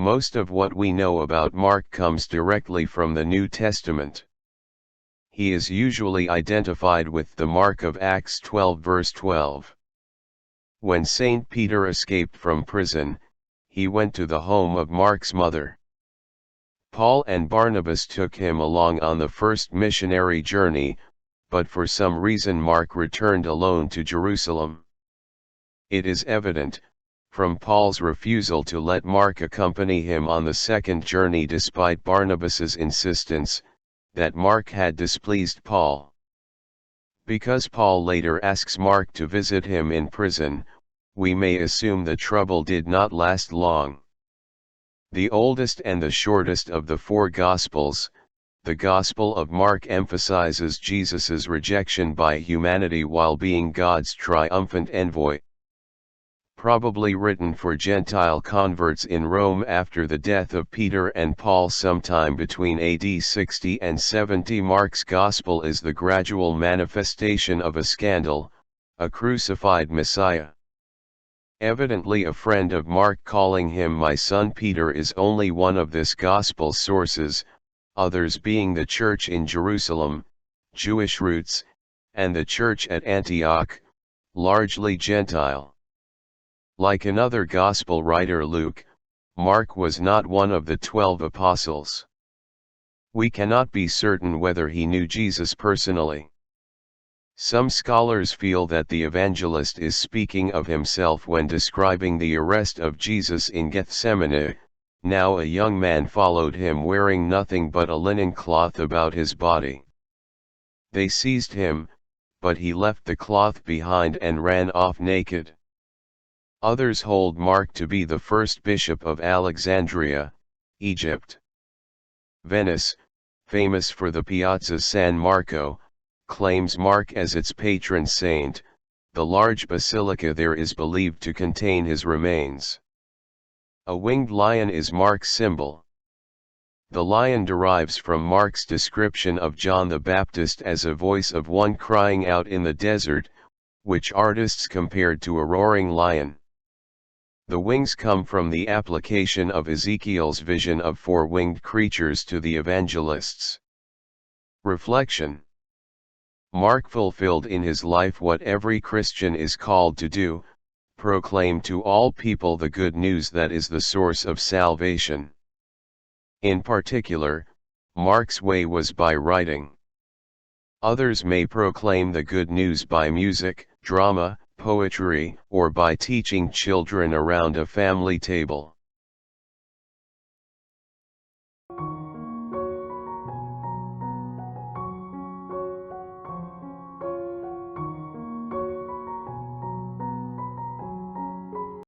Most of what we know about Mark comes directly from the New Testament. He is usually identified with the Mark of Acts 12 verse 12. When Saint Peter escaped from prison, he went to the home of Mark's mother. Paul and Barnabas took him along on the first missionary journey, but for some reason Mark returned alone to Jerusalem. It is evident, from Paul's refusal to let Mark accompany him on the second journey despite Barnabas's insistence, that Mark had displeased Paul. Because Paul later asks Mark to visit him in prison, we may assume the trouble did not last long. The oldest and the shortest of the four Gospels, the Gospel of Mark emphasizes Jesus's rejection by humanity while being God's triumphant envoy. Probably written for Gentile converts in Rome after the death of Peter and Paul sometime between AD 60 and 70, Mark's Gospel is the gradual manifestation of a scandal, a crucified Messiah. Evidently a friend of Mark calling him my son Peter is only one of this Gospel's sources, others being the church in Jerusalem, Jewish roots, and the church at Antioch, largely Gentile. Like another Gospel writer Luke, Mark was not one of the 12 apostles. We cannot be certain whether he knew Jesus personally. Some scholars feel that the evangelist is speaking of himself when describing the arrest of Jesus in Gethsemane. Now a young man followed him wearing nothing but a linen cloth about his body. They seized him, but he left the cloth behind and ran off naked. Others hold Mark to be the first bishop of Alexandria, Egypt. Venice, famous for the Piazza San Marco, claims Mark as its patron saint. The large basilica there is believed to contain his remains. A winged lion is Mark's symbol. The lion derives from Mark's description of John the Baptist as a voice of one crying out in the desert, which artists compared to a roaring lion. The wings come from the application of Ezekiel's vision of four winged creatures to the evangelists. Reflection. Mark fulfilled in his life what every Christian is called to do: proclaim to all people the good news that is the source of salvation. In particular, Mark's way was by writing. Others may proclaim the good news by music, drama, poetry, or by teaching children around a family table.